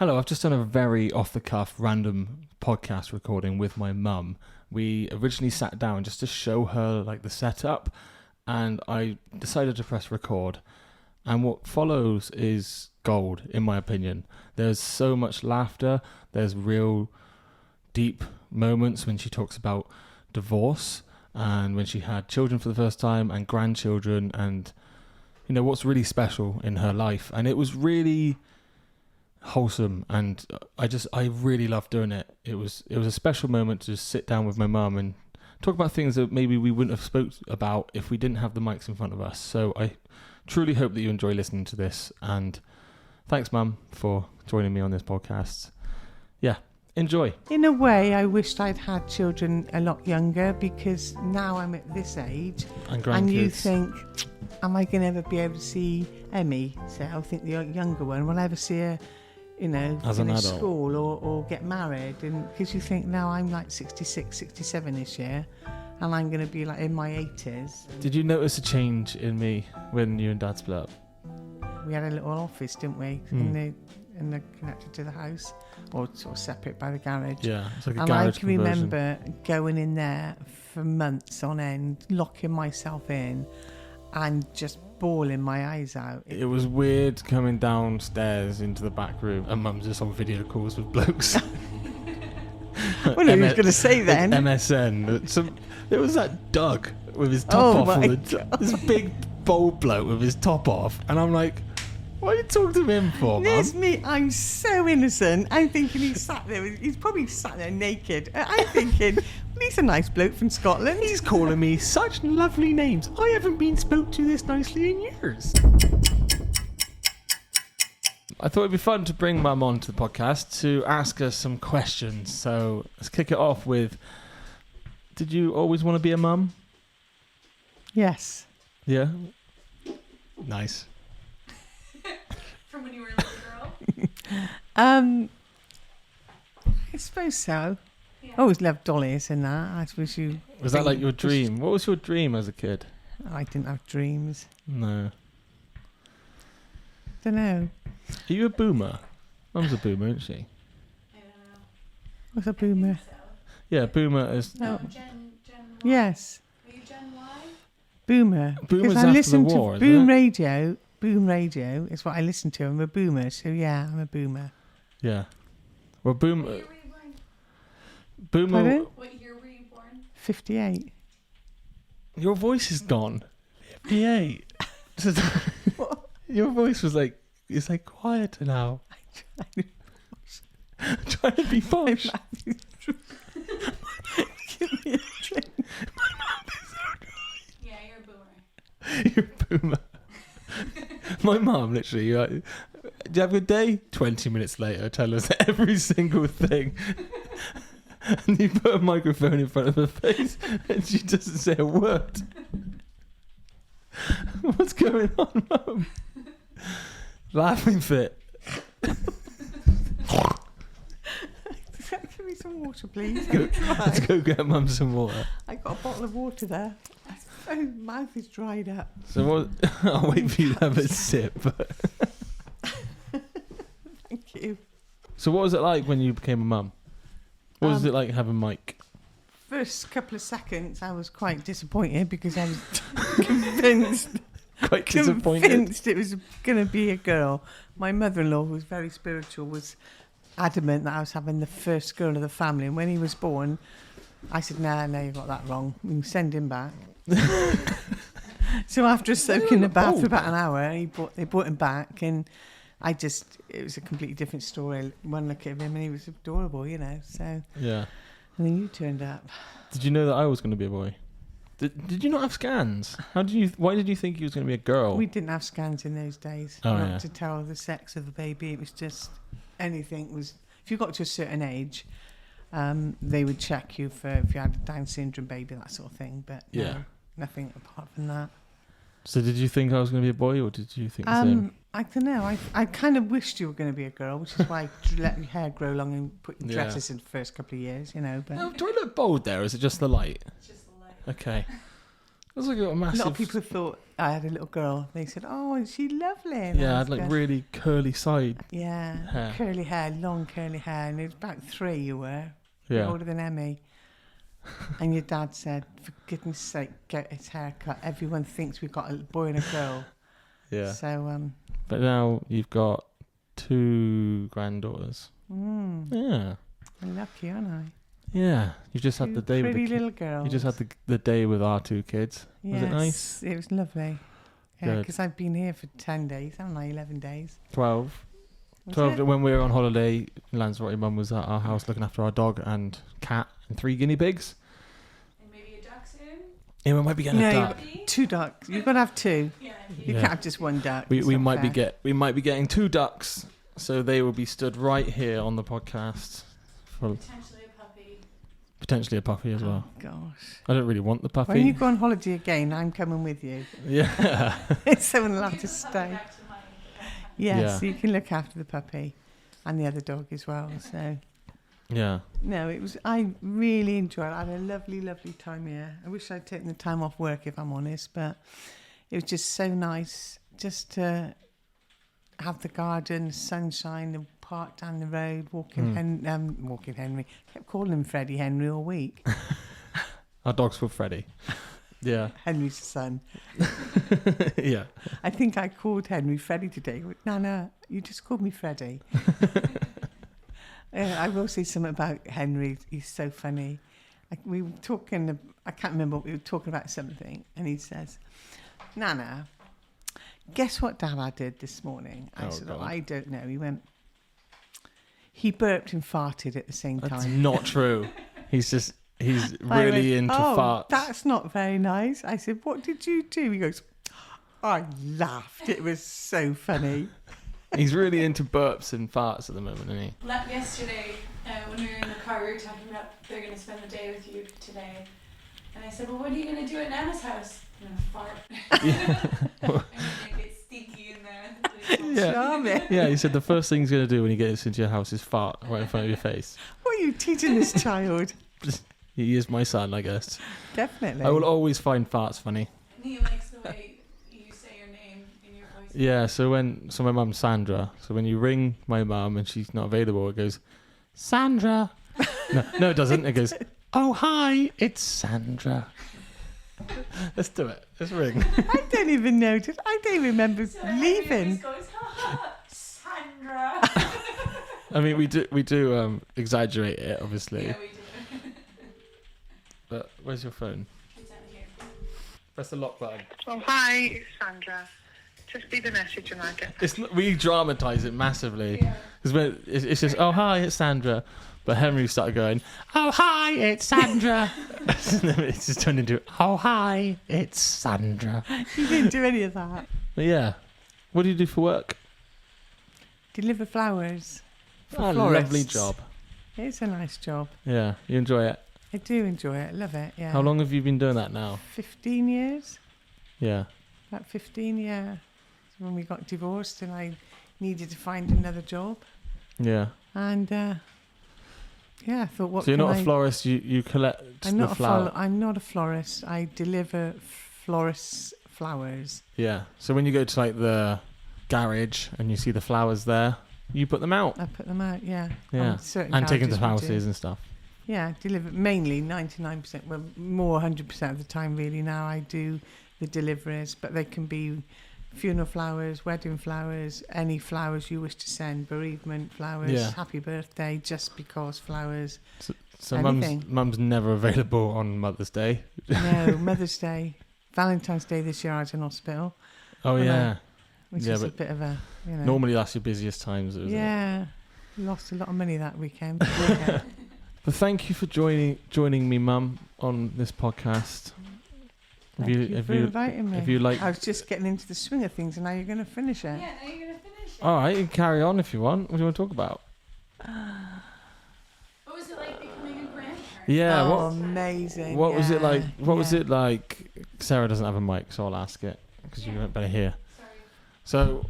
Hello, I've just done a very off-the-cuff random podcast recording with my mum. We originally sat down just to show her like the setup, and I decided to press record. And what follows is gold, in my opinion. There's so much laughter. There's real deep moments when she talks about divorce and when she had children for the first time and grandchildren and, you know, what's really special in her life. And it was really wholesome, and I really loved doing it. It was a special moment to just sit down with my mum and talk about things that maybe we wouldn't have spoke about if we didn't have the mics in front of us. So I truly hope that you enjoy listening to this, and thanks, Mum, for joining me on this podcast. Yeah, enjoy. In a way, I wished I'd had children a lot younger, because now I'm at this age And you think, am I going to ever be able to see Emmy? So I think the younger one, will I ever see her, you know, as an finish adult, school or get married? And because you think, now I'm like 66, 67 this year, and I'm going to be like in my 80s. Did you notice a change in me when you and Dad split up? We had a little office, didn't we, in the connected to the house, or sort of separate by the garage. Yeah, it's like a And garage I can conversion. remember going in there for months on end, locking myself in, and just bawling my eyes out. It was weird coming downstairs into the back room, and Mum's just on video calls with blokes. What are you going to say then? MSN. There was that Doug with his top off. This big bold bloke with his top off. And I'm like, what are you talking to him for, Mum? There's me. I'm so innocent. I'm thinking he's sat there. He's probably sat there naked. I'm thinking, well, he's a nice bloke from Scotland. He's calling me such lovely names. I haven't been spoke to this nicely in years. I thought it'd be fun to bring Mum on to the podcast to ask us some questions. So let's kick it off with, did you always want to be a mum? Yes. Yeah? Nice. From when you were a little girl? I suppose so. Yeah. I always loved dollies and that. I suppose you... Was that like your dream? What was your dream as a kid? I didn't have dreams. No. Don't know. Are you a boomer? Mum's a boomer, isn't she? I don't know. What's a boomer? So. Yeah, boomer is... No. Gen Y? Yes. Are you Gen Y? Boomer. Boomer's Because I after listen the war, to isn't Boom it? Radio. Boom Radio is what I listen to. I'm a boomer. So yeah, I'm a boomer. Yeah. Well, What boomer... year were you born? Boomer... Pardon? What year were you born? 58. Your voice is gone. 58. Your voice was like... It's like quieter now. I'm trying to be posh. Give me a drink. Yeah, you're a boomer. You're a boomer. My mum, literally, you're like, do you have a good day? 20 minutes later, tell us every single thing. And you put a microphone in front of her face and she doesn't say a word. What's going on, Mum? Laughing fit. Give me some water, please. Let's go get Mum some water. I got a bottle of water there. My mouth is dried up. So what? I'll wait for you to have a sip. Thank you. So what was it like when you became a mum? What was it like having Mike? First couple of seconds, I was quite disappointed because I was convinced it was going to be a girl. My mother-in-law, who was very spiritual, was adamant that I was having the first girl of the family. And when he was born, I said, no, you got that wrong. We can send him back. So after soaking the bath for about an hour, they brought him back, and it was a completely different story. One look at him and he was adorable, you know. So Yeah. and then you turned up. Did you know that I was going to be a boy? Did you not have scans? Why did you think he was going to be a girl? We didn't have scans in those days. Oh, not yeah. to tell the sex of the baby. It was just anything was. If you got to a certain age, they would check you for if you had a Down syndrome baby, that sort of thing. But no, Yeah. nothing apart from that. So did you think I was going to be a boy, or did you think the same? I don't know. I kind of wished you were going to be a girl, which is why I let your hair grow long and put your dresses in the first couple of years, you know. But No, do I look bold there, or is it just the light? It's just a light. Okay. was like a massive. A lot of people thought I had a little girl. They said, "Oh, is she lovely?" And Yeah, I had like really curly side. Yeah, hair. curly hair, long curly hair, and it was about 3 you were. You're Yeah. older than Emmy. And your dad said, "For goodness sake, get his hair cut. Everyone thinks we've got a boy and a girl." Yeah. So, But now you've got 2 granddaughters. Yeah. I'm lucky, aren't I? Yeah. You've just had 2 the day with pretty the little girls. You just had the day with our 2 kids. Was it nice? It was lovely. Yeah, Good. because I've been here for 10 days, haven't I? 11 days. 12. Was 12 it? when we were on holiday, Lanzarote mum was at our house looking after our dog and cat and 3 guinea pigs. And maybe a duck soon. Yeah, we might be getting a No, duck. 2 ducks. You've got to have 2. Yeah. You Yeah. can't have just 1 duck. We It's we not might fair. be getting 2 ducks, so they will be stood right here on the podcast for Potentially a puppy. potentially a puppy as well. Oh, gosh. I don't really want the puppy. When you go on holiday again, I'm coming with you. Yeah. Someone will have to Give the puppy stay. back to mine. Yes, Yeah. so you can look after the puppy and the other dog as well. So, Yeah. no, I really enjoyed it. I had a lovely, lovely time here. I wish I'd taken the time off work, if I'm honest, but it was just so nice just to have the garden, sunshine, the park down the road, walking Henry. Kept calling him Freddie Henry all week. Our dog's called Freddie. Yeah. Henry's son. Yeah. I think I called Henry Freddie today. He went, Nana, you just called me Freddie. I will say something about Henry. He's so funny. We were talking, I can't remember what we were talking about something, and he says, Nana, guess what Dad did this morning? I said, God. I don't know. He went, he burped and farted at the same That's time. not true. He's I really went, into farts. That's not very nice. I said, what did you do? He goes, I laughed. It was so funny. He's really into burps and farts at the moment, isn't he? Yesterday, when we were in the car, we were talking about they're going to spend the day with you today. And I said, well, what are you going to do at Nana's house? I'm going to fart. I'm going to get stinky in there. Yeah. Charming. Yeah, he said the first thing he's going to do when he gets into your house is fart right in front of your face. What are you teaching this child? He is my son, I guess. Definitely. I will always find farts funny. And he likes the way you say your name in your voice. Yeah, so my mum's Sandra. So when you ring my mum and she's not available, it goes, Sandra. No, it doesn't. It goes, oh, hi, it's Sandra. Let's do it. Let's ring. I don't even notice. I don't remember So Henry always leaving. goes, Sandra. I mean, we do exaggerate it, obviously. Yeah, we do. But where's your phone? It's out here. Press the lock button. Oh, hi, it's Sandra. Just leave a message and I'll get back. We dramatise it massively. Yeah. Because it's just, oh, hi, it's Sandra. But Henry started going, oh, hi, it's Sandra. And then it's just turned into, oh, hi, it's Sandra. You didn't do any of that. But yeah. What do you do for work? Deliver flowers. For Oh, florists. lovely job. It's a nice job. Yeah, you enjoy it. I do enjoy it. I love it. Yeah. How long have you been doing that now? 15 years. Yeah. About 15, yeah. When we got divorced and I needed to find another job. Yeah. And yeah, I thought, what So you're can not I... a florist, you collect I'm the not flower. I'm not a florist. I deliver florists flowers. Yeah. So when you go to like the garage and you see the flowers there, you put them out. I put them out, yeah. Yeah. On certain And take them to garages we do. houses and stuff. Yeah, deliver mainly 99%, well, more 100% of the time really now I do the deliveries, but they can be funeral flowers, wedding flowers, any flowers you wish to send, bereavement flowers, Yeah. happy birthday, just because flowers. So Anything. mum's never available on Mother's Day. No, Mother's Day, Valentine's Day this year I was in hospital, Oh Well, yeah. which Yeah, is a but bit of a, you know. Normally that's your busiest times, isn't it? Yeah, lost a lot of money that weekend. But thank you for joining me, Mum, on this podcast. Thank you for inviting me. if you like, I was just getting into the swing of things and now you're going to finish it. Yeah, now you're going to finish it. all right, you can carry on if you want. What do you want to talk about? What was it like becoming a grandparent? Yeah. Oh, amazing. What was it yeah, like? What was yeah. it like? Sarah doesn't have a mic, so I'll ask it because you Yeah. won't better hear. Sorry. So,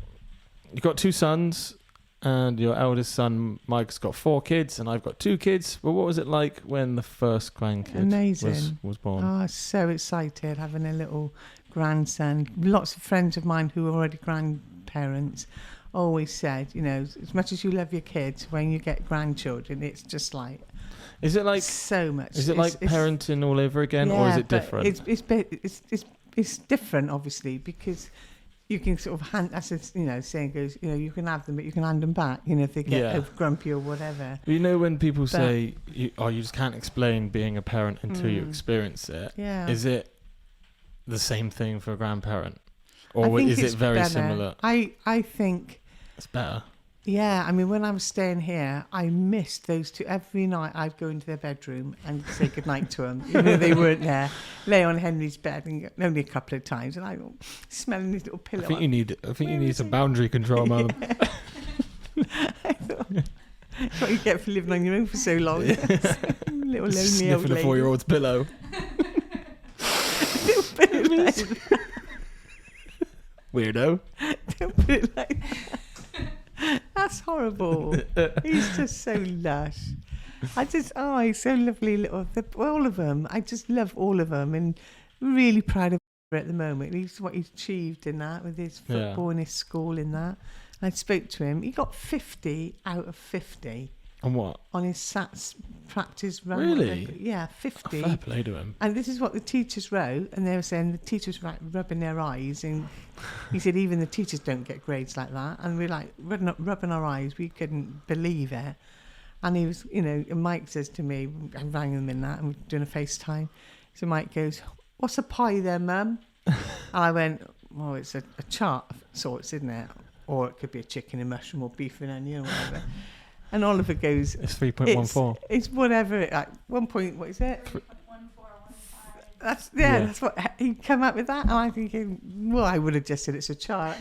you've got 2 sons. and your eldest son Mike's got 4 kids, and I've got 2 kids. But what was it like when the first grandkid was born? Oh, so excited having a little grandson. Lots of friends of mine who are already grandparents always said, you know, as much as you love your kids, when you get grandchildren, it's just like... Is it like so much? Is it like parenting all over again, or is it different? It's different, obviously, because you can sort of hand. As you know, saying goes, you know, you can have them, but you can hand them back. You know, if they get over grumpy or whatever. You know, when people say, you just can't explain being a parent until you experience it. Yeah. Is it the same thing for a grandparent, or is it very better. similar? I think it's better. Yeah, I mean, when I was staying here, I missed those two. Every night I'd go into their bedroom and say goodnight to them. You know, they weren't there. Lay on Henry's bed, and only a couple of times, and I go smelling his little pillow. I think you need some boundary control, Mum. I thought, that's what you get for living on your own for so long. Yeah. Little lonely sniffing old lady. a 4-year-old's pillow. Weirdo. Don't put it like that. That's horrible. He's just so lush. He's so lovely. All of them. I just love all of them, and really proud of him at the moment. He's what he's achieved in that with his football and his school in that. I spoke to him. He got 50 out of 50. On what? On his SATs practice run. Really? Yeah, 50. Fair play to him. And this is what the teachers wrote, and they were saying the teachers were rubbing their eyes, and he said even the teachers don't get grades like that, and we're like rubbing our eyes. We couldn't believe it. And he was, you know, and Mike says to me, I rang him in that, and we're doing a FaceTime. So Mike goes, "What's a pie there, Mum?" And I went, "Well, it's a chart of sorts, isn't it? Or it could be a chicken and mushroom or beef and onion or whatever." And Oliver goes, "It's 3.14. It's whatever. At 1 point, what is it? 3.1415. That's what he'd come up with that. And I'm thinking, well, I would have just said it's a chart.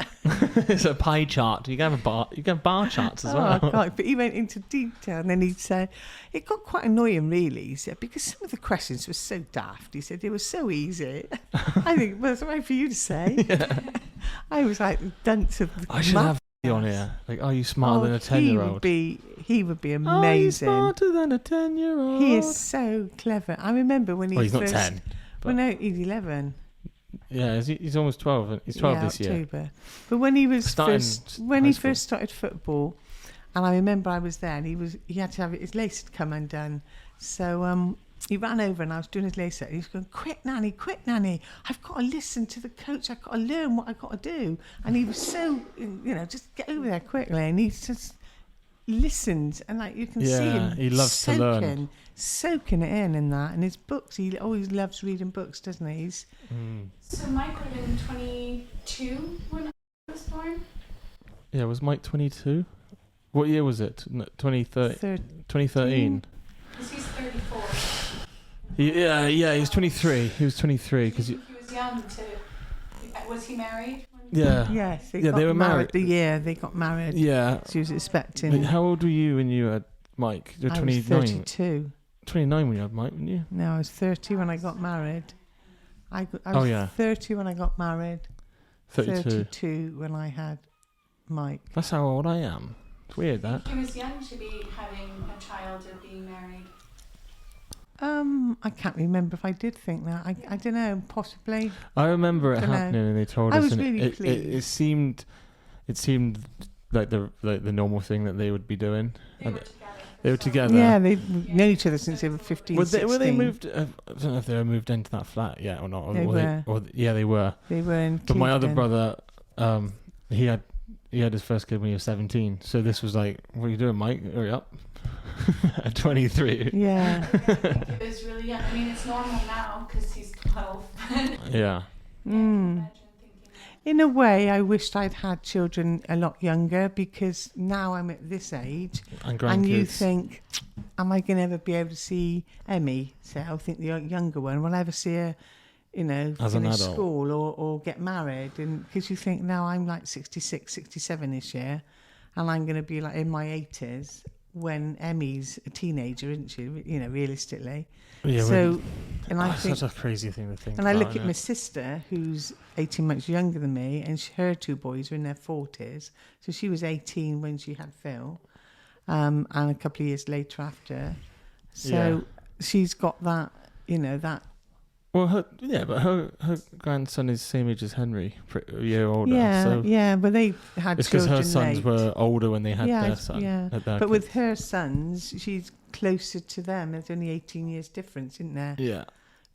It's a pie chart. You can have bar charts as well. God, but he went into detail, and then he said it got quite annoying, really. He said because some of the questions were so daft. He said they were so easy. I think, well, it's right for you to say. Yeah. I was like the dunce of the I should have on here. Like, are you smarter than a 10-year-old? He would be amazing. Are you smarter than a 10-year-old? He is so clever. I remember when he's not 10. Well, no, he's 11. Yeah, he's almost 12. He's 12 this year. October. But when he was first started football, and I remember I was there, and he had to have his lace had come undone, so he ran over, and I was doing his lace, and he was going, quick nanny, I've got to listen to the coach, I've got to learn what I've got to do. And he was so, you know, just get over there quickly, and he just listened, and like you can see him he loves to learn, soaking it in that. And his books, he always loves reading books, doesn't he? So Mike would have been 22 when I was born? Yeah, was Mike 22? What year was it? 2013? Because he's 34. He was 23. He was 23 because he was young too. Was he married? Yes, they were married. The year they got married. Yeah, she was expecting. How old were you when you had Mike? You're 29. I was 32. 29 when you had Mike, weren't you? No, I was 30 when I got married. I was 30 when I got married. 32 when I had Mike. That's how old I am. It's weird that. He was young to be having a child or being married. I can't remember if I did think that. I don't know, possibly. I remember it happening, and they told us. I was really pleased. It seemed like the normal thing that they would be doing. They were together. Yeah, they've known each other since they were 15, 16. Were they moved? I don't know if they were moved into that flat yet or not. They were. They were. They were in. But my other brother, he had his first kid when he was 17. So this was like, what are you doing, Mike? Hurry up. At 23. Yeah. It was really young. I mean, it's normal now because he's 12. Yeah. In a way, I wished I'd had children a lot younger, because now I'm at this age, and you think, am I going to ever be able to see Emmy? So I think the younger one, will I ever see her, you know, finish school or get married? And because you think, now I'm like 66, 67 this year, and I'm going to be like in my 80s. when Emmy's a teenager, isn't she? You know, realistically. Yeah. So, and I It's think, such a crazy thing to think. and I about, look at isn't my it? sister, who's 18 months younger than me, and her two boys are in their 40s. So she was 18 when she had Phil, and a couple of years later after. So she's got that, you know, that. Well, her grandson is the same age as Henry, a year older. Yeah, so yeah, but they had it's because children her sons late. were older when they had their son. Yeah, had their but with kids. her sons, she's closer to them. There's only 18 years difference, isn't there? Yeah.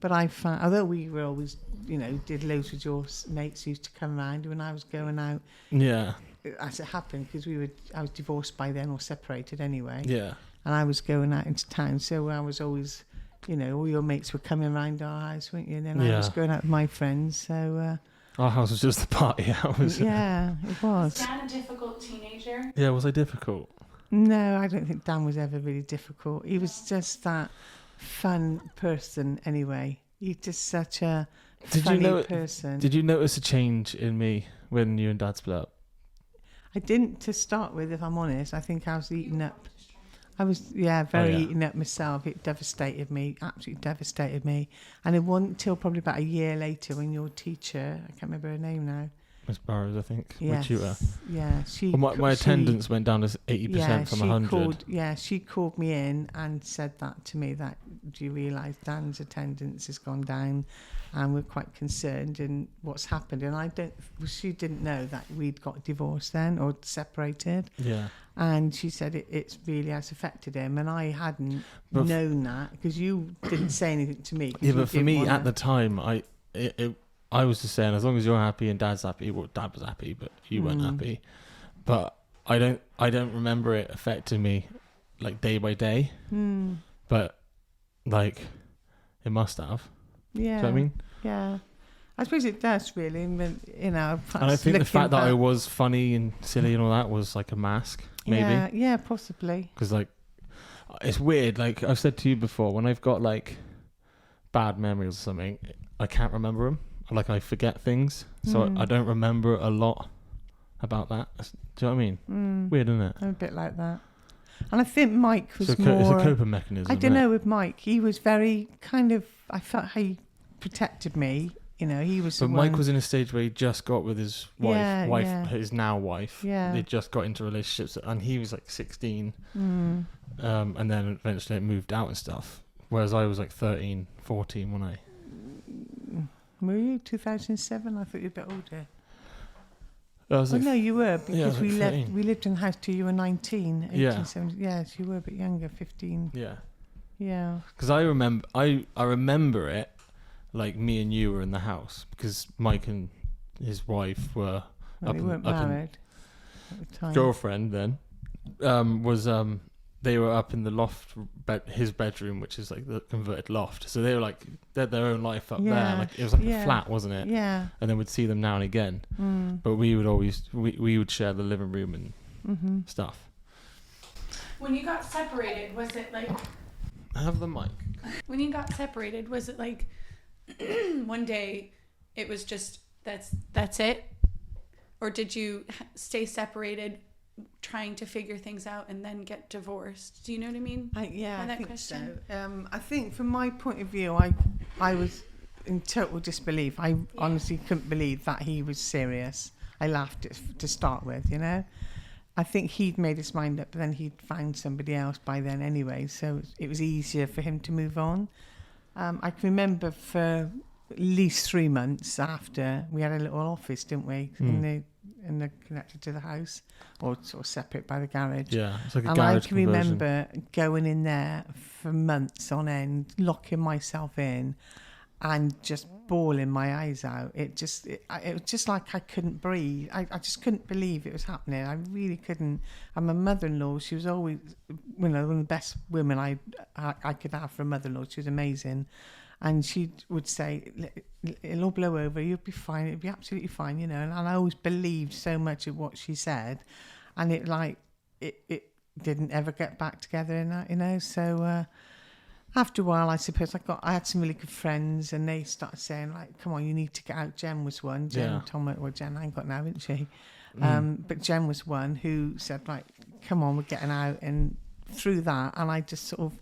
But I found, although we were always, you know, did loads with your mates who used to come around when I was going out. Yeah. As it happened, because I was divorced by then or separated anyway. Yeah. And I was going out into town, so I was always, you know, all your mates were coming around our house, weren't you? And then I was going out with my friends, so... Our house was just the party house. Yeah, it was. Was Dan a difficult teenager? Yeah, was I difficult? No, I don't think Dan was ever really difficult. He was just that fun person anyway. He's just such a funny person. Did you notice a change in me when you and Dad split up? I didn't to start with, if I'm honest. I think I was eaten up. I was, very eaten up myself. It devastated me, absolutely devastated me. And it wasn't until probably about a year later when your teacher, I can't remember her name now. Miss Burrows, I think. Yes. My tutor. Yeah, she. Well, my attendance went down to 80% from 100. She called me in and said that to me, that, do you realise Dan's attendance has gone down and we're quite concerned in what's happened. And she didn't know that we'd got divorced then or separated. Yeah. And she said it's really has affected him, and I hadn't known that because you didn't say anything to me. Yeah, but for me at the time, I was just saying, as long as you're happy and Dad's happy. Well, Dad was happy, but you weren't happy. But I don't remember it affecting me like day by day. But like it must have. Yeah. Do you know what I mean? Yeah. I suppose it does really, but, you know. And I think the fact that I was funny and silly and all that was like a mask, maybe. Yeah, possibly. Because like, it's weird. Like I've said to you before, when I've got like bad memories or something, I can't remember them. Like I forget things, so I don't remember a lot about that. Do you know what I mean? Weird, isn't it? I'm a bit like that. And I think Mike was more... more... It's a coping mechanism. I don't know with Mike. He was very kind of... I felt he protected me. You know, he was. But Mike was in a stage where he just got with his wife, his now wife. Yeah. They just got into relationships, and he was like 16, and then eventually it moved out and stuff. Whereas I was like 13, 14 when I. Were you 2007? I thought you were a bit older. I was like, no, you were because like 13. we lived in the house till you were 19. Yeah. Yes, you were a bit younger, 15. Yeah. Yeah. Because I remember it. Like me and you were in the house because Mike and his wife were They weren't married at the time. Girlfriend then they were up in the loft, his bedroom, which is like the converted loft. So they were like they had their own life up there. Like it was like a flat, wasn't it? Yeah. And then we'd see them now and again. But we would always we would share the living room and stuff. When you got separated, was it like? Have the mic. When you got separated, was it like? One day it was just that's it, or did you stay separated trying to figure things out and then get divorced? Do you know what I mean? I think question? so. I think from my point of view, I was in total disbelief. I honestly couldn't believe that he was serious. I laughed to start with, you know. I think he'd made his mind up, but then he'd found somebody else by then anyway, so it was easier for him to move on. I can remember for at least 3 months after, we had a little office, didn't we, in the connected to the house, or sort of separate by the garage. Yeah, it's like a and garage I can remember going in there for months on end, locking myself in, and just bawling my eyes out. It was just like I couldn't breathe. I just couldn't believe it was happening. I really couldn't. And my mother-in-law, she was always, one of the best women I could have for a mother-in-law. She was amazing. And she would say, it'll all blow over, you'll be fine, it'll be absolutely fine, you know. And I always believed so much of what she said. And it didn't ever get back together in that, you know. So after a while, I suppose I had some really good friends, and they started saying, like, come on, you need to get out. Jen was one. Jen I ain't got now, isn't she? But Jen was one who said, like, come on, we're getting out. And through that, and I just sort of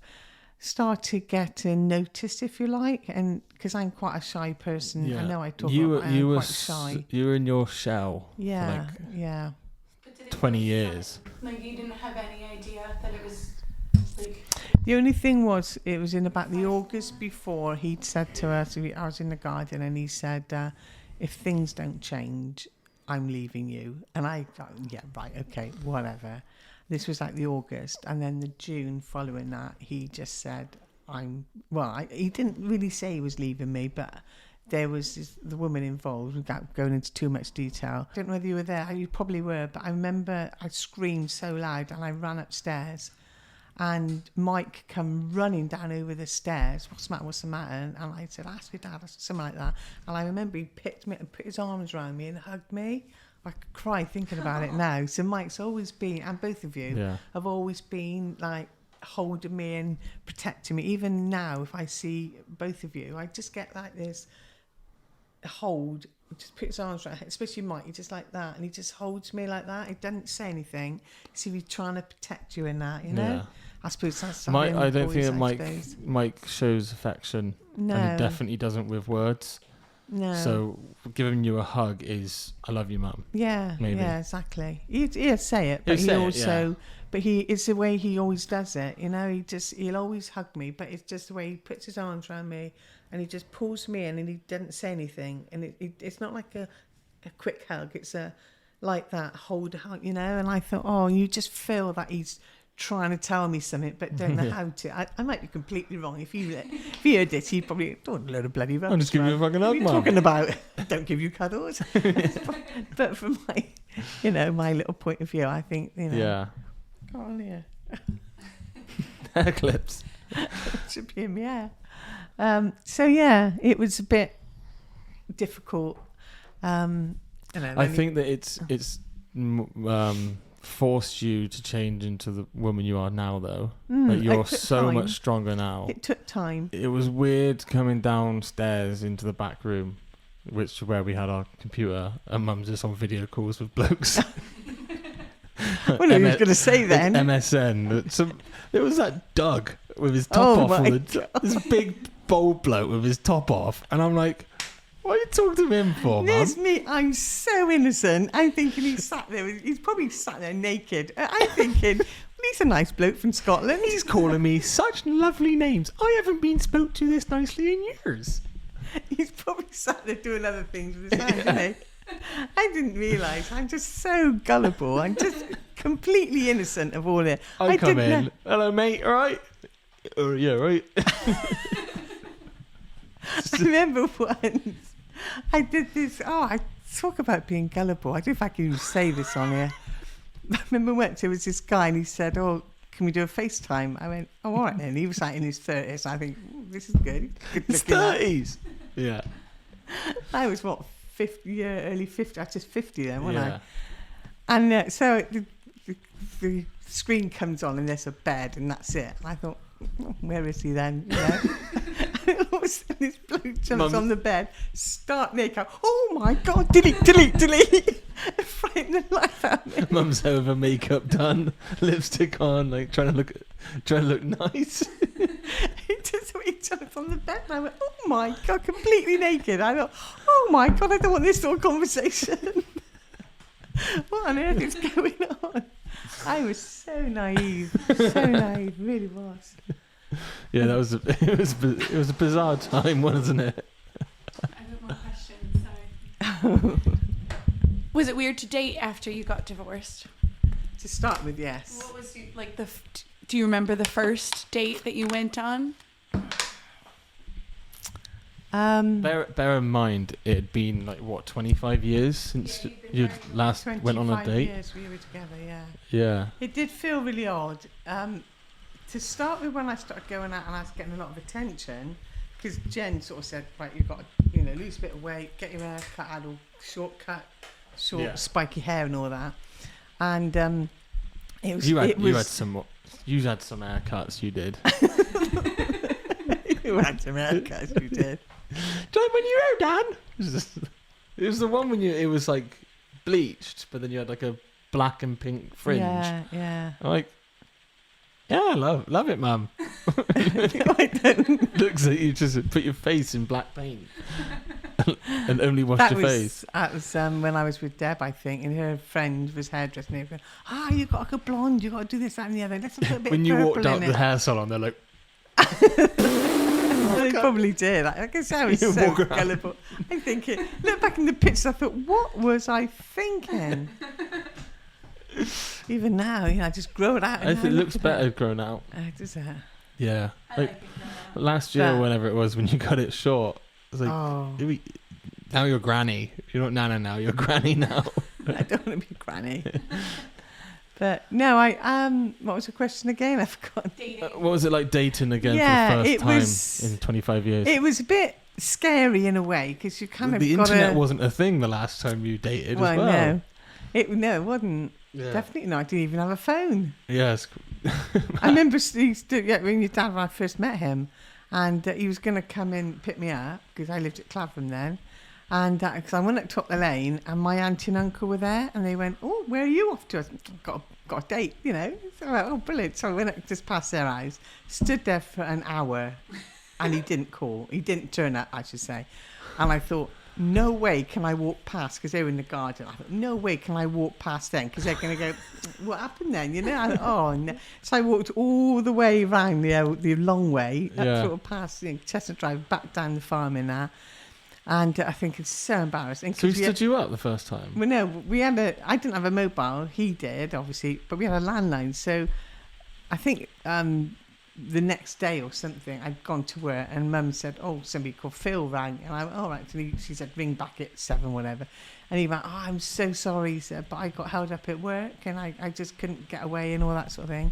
started getting noticed, if you like, and because I'm quite a shy person. Yeah. I know I talk You about were quite shy. you were in your shell Yeah, for yeah. But did it 20 feel years. Like you didn't have any idea that it was like. The only thing was, it was in about the August before, he'd said to us, I was in the garden, and he said, if things don't change, I'm leaving you. And I thought, yeah, right, okay, whatever. This was like the August, and then the June following that, he just said, he didn't really say he was leaving me, but there was the woman involved, without going into too much detail. I don't know whether you were there, you probably were, but I remember I screamed so loud, and I ran upstairs, and Mike come running down over the stairs. What's the matter? And I said, ask your dad, something like that. And I remember he picked me and put his arms around me and hugged me. I could cry thinking about it now. So Mike's always been, and both of you have always been like holding me and protecting me. Even now, if I see both of you, I just get like this hold. Just put his arms around, especially Mike. He just like that, and he just holds me like that. He doesn't say anything. See, he's trying to protect you in that, you know. Yeah. I suppose that's. Mike, I don't boys, think that Mike shows affection, and he definitely doesn't with words. No. So giving you a hug is, I love you, Mum. Yeah, maybe. Yeah, exactly. He'll say it, but it's the way he always does it. You know, he'll always hug me, but it's just the way he puts his arms around me and he just pulls me in, and he doesn't say anything, and it's not like a quick hug. It's like that hold hug, you know. And I thought, oh, you just feel that he's trying to tell me something, but don't know how to. I might be completely wrong. If he heard this, he'd probably don't load of bloody rubbish. I'm just giving you a fucking hug, What are you Mum. talking about? Don't give you cuddles. But from my little point of view, I think, Yeah. Go on here. Hair clips. Should be in my hair. So yeah, it was a bit difficult. I think that it's forced you to change into the woman you are now, though. But you're so much stronger now. It took time. It was weird coming downstairs into the back room, where we had our computer, and Mum's just on video calls with blokes. What are you going to say then? MSN. So there was that Doug with his top off. This big bold bloke with his top off, and I'm like, what are you talking to him for, Mum? There's me. I'm so innocent. I'm thinking he's sat there. He's probably sat there naked. I'm thinking, well, he's a nice bloke from Scotland. He's calling me such lovely names. I haven't been spoke to this nicely in years. He's probably sat there doing other things with his hands, isn't he? I didn't realise. I'm just so gullible. I'm just completely innocent of all it. I come in. Hello, mate. All right? Yeah, right. I remember once I did this. I talk about being gullible. I don't know if I can even say this on here. I remember once there was this guy and he said, "Oh, can we do a FaceTime?" I went, "Oh, all right then." He was like in his 30s. I think this is good. Good His looking 30s. Yeah. I was early 50. I was just 50 then, wasn't I? And so the screen comes on and there's a bed and that's it. And I thought, where is he then? You know? And all of a sudden this bloke jumps on the bed, start naked. Oh my God, delete. Frighten the life out of me. Mum's over, makeup done, lipstick on, like trying to look nice. He jumped on the bed and I went, oh my God, completely naked. I thought, oh my God, I don't want this sort of conversation. What on earth is going on? I was so naive, really was. Yeah, it was a bizarre time, wasn't it? I have more questions. Sorry. Was it weird to date after you got divorced? To start with, yes. What was like do you remember the first date that you went on? Bear in mind, it had been 25 years since you last went on a date. 25 years we were together, yeah. Yeah. It did feel really odd. To start with, when I started going out and I was getting a lot of attention, because Jen sort of said, right, you've got to lose a bit of weight, get your hair cut, I had all short, spiky hair and all that. And it was. You had some haircuts. You did. You had some haircuts. You did. Do you like when you hair, Dan? It was the one when it was like bleached, but then you had like a black and pink fringe. Yeah. Yeah, love it, Mum. I don't. Looks like you just put your face in black paint and only wash your face. That was when I was with Deb, I think, and her friend was hairdressing. And they were going, you got to go blonde, you got to do this, that, and the other. Let's put a bit When of you purple walked out in the it. hair salon, they're like, They probably did. I guess I was You so walk around. gullible. I'm thinking, look back in the pictures, I thought, what was I thinking? Even now, I just grow it out. I think it looks better grown out. Does that? Yeah. I Like like it now. last year, But- whenever it was, when you got it short, I was like, Oh, now you're granny. You're not Nana now, you're granny now. I don't want to be a granny. But no, what was the question again? I forgot. Dating. What was it like dating again Yeah, for the it first time was- in 25 years? It was a bit scary in a way because you kind of The got internet wasn't a thing the last time you dated as well. no, it wasn't. Yeah. Definitely not. I didn't even have a phone. Yes. I remember when your dad, when I first met him, and he was going to come in pick me up because I lived at Clavering then. And because I went up top the lane, and my auntie and uncle were there, and they went, "Oh, where are you off to?" I said, got a date, So I went, "Oh, brilliant!" So I went up just past their house, stood there for an hour, and he didn't call. He didn't turn up, I should say. And I thought, no way can I walk past because they were in the garden. I thought, no way can I walk past them because they're going to go, what happened then? I thought, oh no. So I walked all the way around the long way, up sort of past Chestnut Drive, back down the farm in there. And I think it's so embarrassing. So he stood you up the first time? Well, no, I didn't have a mobile. He did, obviously, but we had a landline. So I think the next day or something, I'd gone to work and Mum said, "Oh, somebody called Phil rang." And I went, "All right." And she said, "Ring back at 7, whatever." And he went, "Oh, I'm so sorry," he said, "but I got held up at work and I just couldn't get away and all that sort of thing." And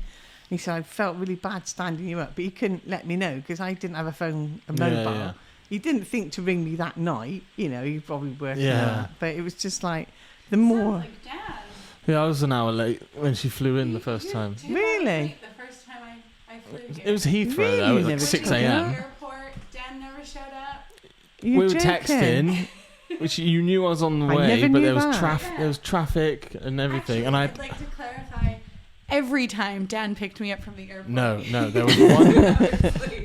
he said, "I felt really bad standing you up, but he couldn't let me know because I didn't have a phone, a mobile." Yeah. He didn't think to ring me that night, he probably worked on Yeah. that. But it was just like, the more... Sounds like Dad. Yeah, I was an hour late when she flew in the first time. 2 hours Really? late The first time I flew here. It was Heathrow Really? though, it was Never like 6 told me a.m. that. Airport. Dan never showed up. You're We were joking. texting, which you knew I was on the I way, never but knew there was that. there was traffic and everything, Actually, and I'd like to clarify. Every time Dan picked me up from the airport. no, there was one.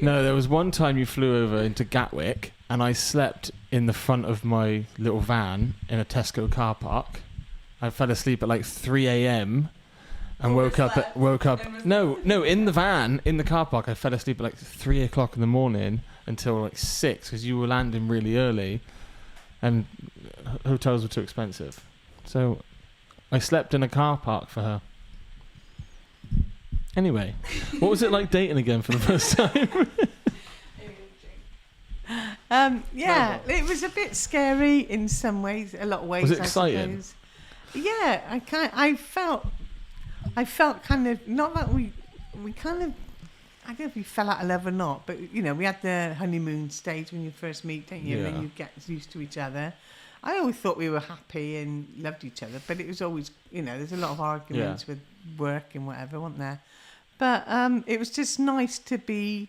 No, there was one time you flew over into Gatwick, and I slept in the front of my little van in a Tesco car park. I fell asleep at like 3 a.m. and woke up. No, in the van in the car park. I fell asleep at like 3 o'clock in the morning until like 6 because you were landing really early, and hotels were too expensive. So I slept in a car park for her. Anyway, what was it like dating again for the first time? Yeah, it was a bit scary in some ways, a lot of ways. Was it exciting? I suppose. Yeah, I felt kind of not that we kind of. I don't know if we fell out of love or not, but we had the honeymoon stage when you first meet, don't you? And Yeah. then you get used to each other. I always thought we were happy and loved each other, but it was always, there's a lot of arguments with work and whatever, wasn't there? But it was just nice to be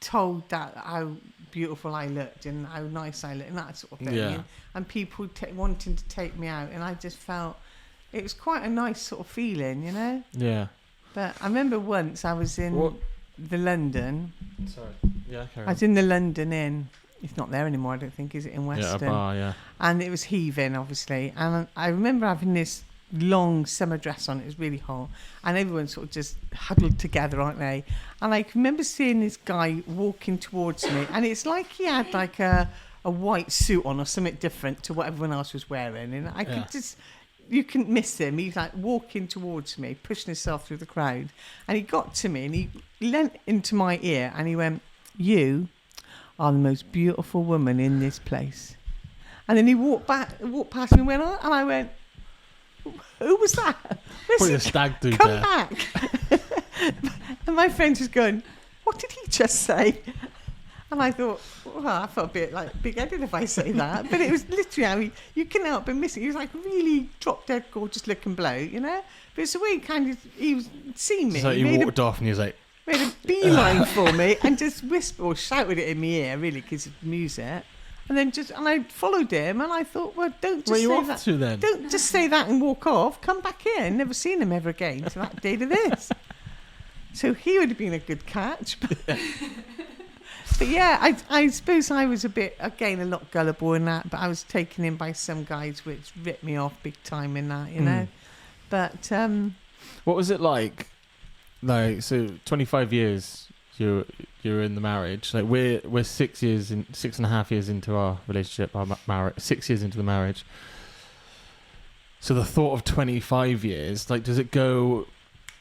told that how beautiful I looked and how nice I looked and that sort of thing. Yeah. And people wanting to take me out, and I just felt it was quite a nice sort of feeling, Yeah. But I remember once I was in What? the London. Sorry. Yeah, carry I was in the London Inn. It's not there anymore, I don't think, is it, in Yeah, a Weston? bar, yeah. And it was heaving, obviously. And I remember having this long summer dress on. It was really hot. And everyone sort of just huddled together, aren't they? And I remember seeing this guy walking towards me. And it's like he had like a white suit on or something different to what everyone else was wearing. And I could just... You couldn't miss him. He's like walking towards me, pushing himself through the crowd. And he got to me and he leant into my ear and he went, "You are the most beautiful woman in this place." And then he walked past me and went on, and I went, "Who was that? Probably a stag do Come there. back." And my friend was going, "What did he just say?" And I thought, well, I felt a bit like big-headed if I say that, but it was literally how you couldn't help but miss it. He was like really drop-dead gorgeous looking bloke, But it's the way he was seeing me. It's like He you made walked off and he was like, made a beeline for me and just whispered or shouted it in my ear, really, because of music. And then I followed him and I thought, well, don't just "Where are you say off that. to then?" Don't just say that and walk off. Come back in. Never seen him ever again to that day to this. So he would have been a good catch. But yeah, I suppose I was a lot gullible in that, but I was taken in by some guys which ripped me off big time in that, you know. But what was it like? Like, so 25 years you're in the marriage. Like we're 6.5 years into our relationship, our marriage, 6 years into the marriage. So the thought of 25 years, like, does it go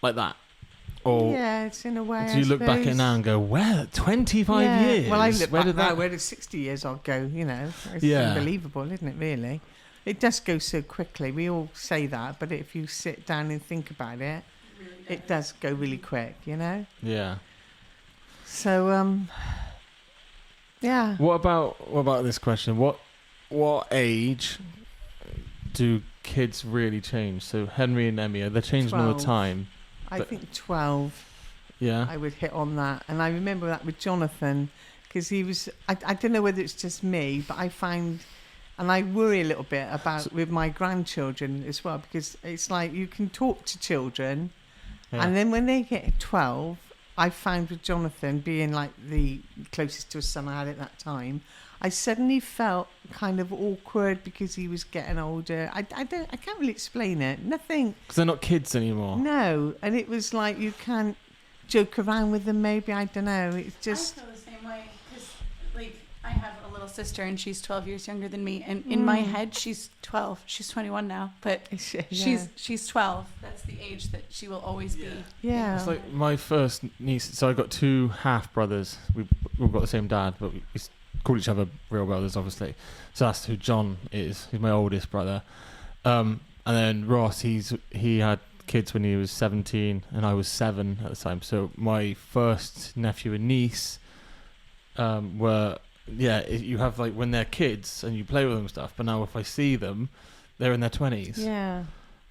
like that? Or yeah, it's in a way. do you look back at it now and go, "Well, 25 years"? Well, I look back now. Where did 60 years I'll go? You know, it's unbelievable, isn't it? Really, it does go so quickly. We all say that, but if you sit down and think about it, it does go really quick. You know. Yeah. So, yeah. What about this question? What age do kids really change? So Henry and Emmy, they're changing all the time. I think 12. Yeah. I would hit on that. And I remember that with Jonathan, because he was, I don't know whether it's just me, but I find, and I worry a little bit about with my grandchildren as well, because it's like you can talk to children, and then when they get 12, I found with Jonathan being like the closest to a son I had at that time, I suddenly felt kind of awkward because he was getting older. I can't really explain it. Nothing. Because they're not kids anymore. No, and it was like you can't joke around with them. Maybe I don't know. It's just. I feel the same way because, like, I have a little sister and she's 12 years younger than me, and in my head she's 12. She's 21 now, but she's 12. That's the age that she will always be. Yeah. It's like my first niece. So I got two half brothers. We've got the same dad, but we call each other real brothers, obviously. So that's who John is. He's my oldest brother. And then Ross, he had kids when he was 17 and I was 7 at the time. So my first nephew and niece were, you have like when they're kids and you play with them and stuff. But now if I see them, they're in their 20s. Yeah.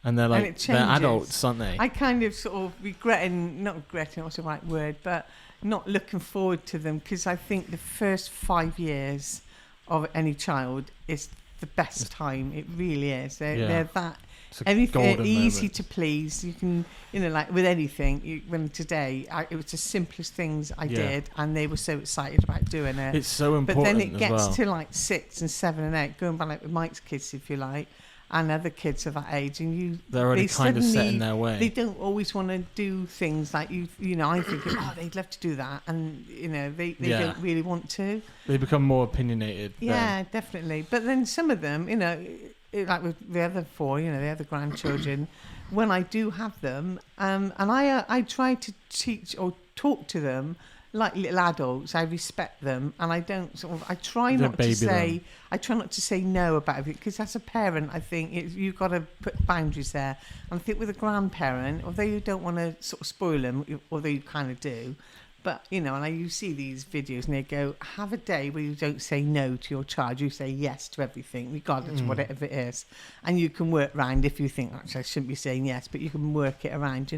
And they're like, they're adults, aren't they? I kind of sort of not regretting, what's the right word, but not looking forward to them, because I think the first 5 years of any child is the best time. It really is. They're that everything easy to please. You can, like with anything. When today, it was the simplest things I did, and they were so excited about doing it. It's so important. But then it gets to like 6 and 7 and 8, going by like with Mike's kids, if you like, and other kids of that age, and they're already kind of set in their way. They don't always want to do things like I think, they'd love to do that, and they don't really want to. They become more opinionated. Yeah, definitely. But then some of them, like with the other 4, the other grandchildren, when I do have them, and I try to teach or talk to them like little adults. I respect them, and I don't I try not to say no about it, because as a parent, I think you've got to put boundaries there. And I think with a grandparent, although you don't want to sort of spoil them, although you kind of do, but and you see these videos and they go, have a day where you don't say no to your child, you say yes to everything, regardless of whatever it is, and you can work around if you think, actually I shouldn't be saying yes, but you can work it around,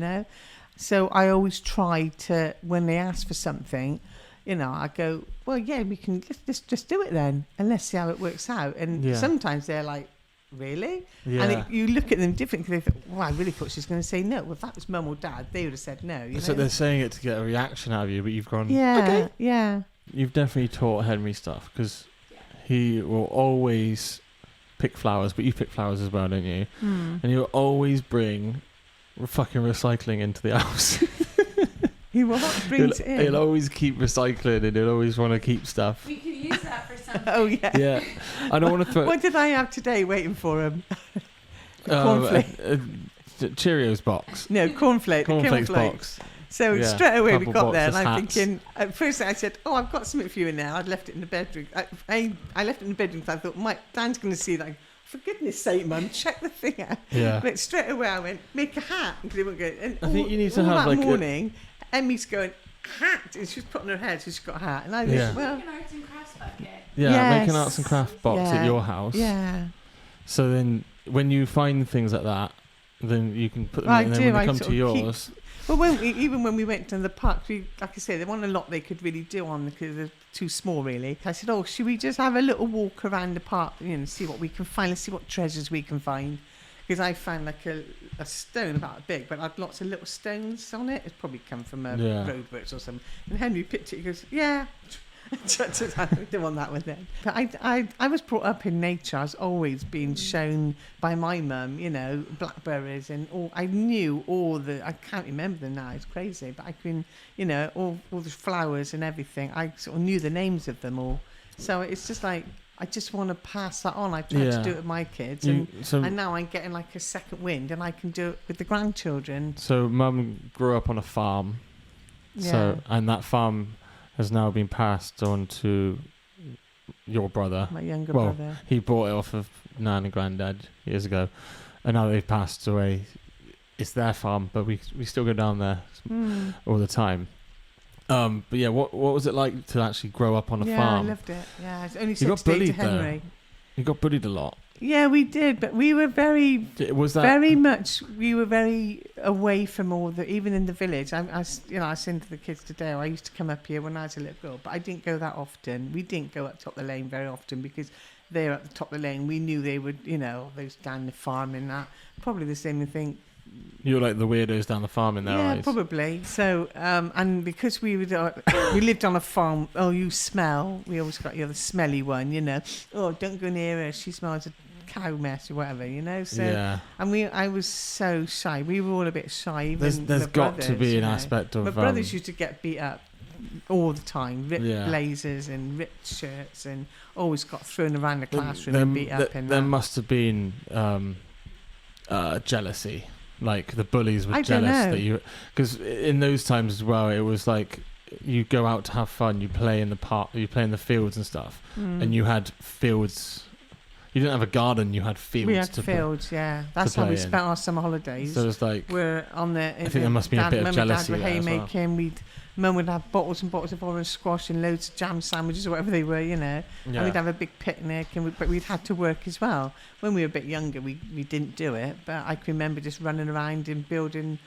So I always try to, when they ask for something, I go, well, yeah, we can just do it then, and let's see how it works out. And sometimes they're like, really? Yeah. And you look at them differently. They think, well, I really thought she was going to say no. Well, if that was mum or dad, they would have said no. So they're saying it to get a reaction out of you, but you've gone, okay. Yeah. You've definitely taught Henry stuff, because he will always pick flowers, but you pick flowers as well, don't you? And he'll always bring fucking recycling into the house. He brings it in. He'll always keep recycling, and he'll always want to keep stuff. We could use that for something. Oh yeah. Yeah. I don't want to throw. What did I have today waiting for him? Cheerios box. No, cornflakes box. So straight away we got there, and I'm thinking. At first I said, "Oh, I've got something for you in there." I'd left it in the bedroom. I left it in the bedroom because I thought, Dan's going to see that. For goodness sake, Mum, check the thing out. Yeah. But straight away I went, make a hat. Because they won't go. And I think you need to have that morning, Emmy's going, hat. And she's putting her head, so she's got a hat. And I think, well. Make an arts and crafts bucket. Yeah, make an arts and crafts box at your house. Yeah. So then when you find things like that, then you can put them in, and then when they come to yours. Well, even when we went to the park, like I say, there wasn't a lot they could really do on because they're too small, really. I said, should we just have a little walk around the park, see what we can find, let's see what treasures we can find. because I found like a stone about big, but had lots of little stones on it. It's probably come from a roadworks or something. And Henry picked it. He goes, yeah. I don't want that one then. But I was brought up in nature. I was always being shown by my mum, you know, blackberries and all. I knew all I can't remember them now, it's crazy, but I can, you know, all the flowers and everything. I sort of knew the names of them all. So it's just like, I just want to pass that on. I tried to do it with my kids, and now I'm getting like a second wind, and I can do it with the grandchildren. So mum grew up on a farm, and that farm has now been passed on to your brother. My younger brother. He bought it off of Nan and Granddad years ago, and now they've passed away. It's their farm, but we still go down there all the time. But yeah, what was it like to actually grow up on a farm? Yeah, I loved it. Yeah, it's only 6 days to Henry. You got bullied a lot. Yeah, we did, but we were very away from all the, even in the village. I said to the kids today, I used to come up here when I was a little girl, but I didn't go that often. We didn't go up top of the lane very often because they're at the top of the lane. We knew they would, you know, those down the farm and that. Probably the same thing. You were like the weirdos down the farm in their eyes. Yeah, probably. So, and because we lived on a farm, you smell. We always got the smelly one, you know. Oh, don't go near her. She smells a cow mess or whatever, you know. So, and I was so shy. We were all a bit shy. Even there's got to be an aspect of. My brothers used to get beat up all the time, ripped blazers and ripped shirts, and always got thrown around the classroom and beat up. There must have been jealousy. Like the bullies were jealous that you, because in those times as well, it was like you go out to have fun, you play in the park, you play in the fields and stuff, and you had fields. You didn't have a garden, you had fields. We had fields, yeah. That's how we spent our summer holidays. So it was like we're on the. I think there must be a bit of jealousy Mum and Dad were there haymaking. as well. Mum would have bottles and bottles of orange squash and loads of jam sandwiches or whatever they were, you know. And we'd have a big picnic, but we'd had to work as well. When we were a bit younger, we didn't do it, but I can remember just running around and building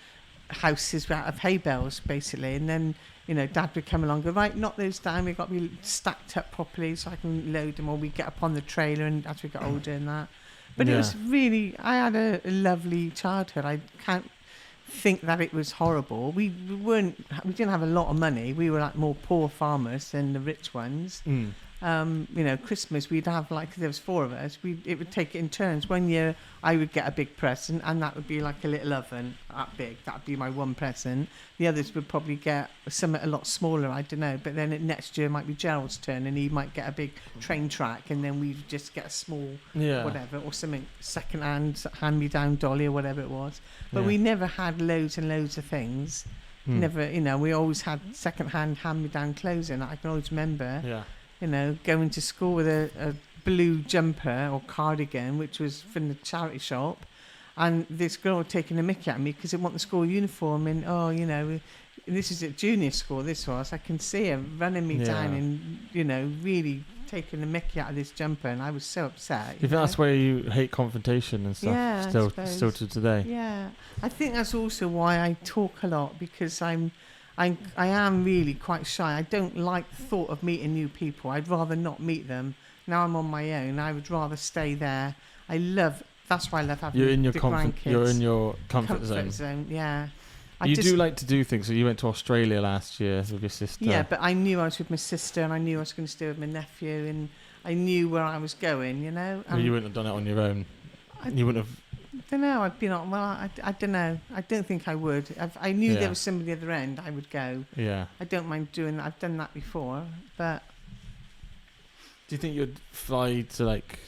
houses out of hay bales, basically. And then, you know, Dad would come along and go, right, knock those down. We've got to be stacked up properly so I can load them, or we'd get up on the trailer and as we got older and that. But it was really, I had a lovely childhood. I can't think that it was horrible. We didn't have a lot of money. We were like more poor farmers than the rich ones. You know, Christmas we'd have, like, there was 4 of us, it would take it in turns. One year I would get a big present, and that would be like a little oven that big. That would be my one present. The others would probably get something a lot smaller, I don't know. But then next year it might be Gerald's turn, and he might get a big train track, and then we'd just get a small whatever, or something second-hand, hand-me-down dolly or whatever it was. But we never had loads and loads of things. Never, you know, we always had second-hand, hand-me-down clothes in. I can always remember. Yeah. You know, going to school with a blue jumper or cardigan, which was from the charity shop, and this girl taking a mickey at me because it wanted the school uniform, and you know, this is at junior school. This was, I can see her running me down, and you know, really taking the mickey out of this jumper, and I was so upset. You think that's why you hate confrontation and stuff? Yeah, still to today. Yeah, I think that's also why I talk a lot, because I am really quite shy. I don't like the thought of meeting new people. I'd rather not meet them. Now I'm on my own. I would rather stay there. That's why I love having grandkids. You're in your comfort zone. Yeah. You do like to do things. So you went to Australia last year with your sister. Yeah, but I knew I was with my sister, and I knew I was going to stay with my nephew, and I knew where I was going, you know. Well, you wouldn't have done it on your own. You wouldn't have. I don't know. I'd been on. Well, I don't know. I don't think I would. I knew there was somebody at the other end. I would go. Yeah. I don't mind doing that. I've done that before. But do you think you'd fly to like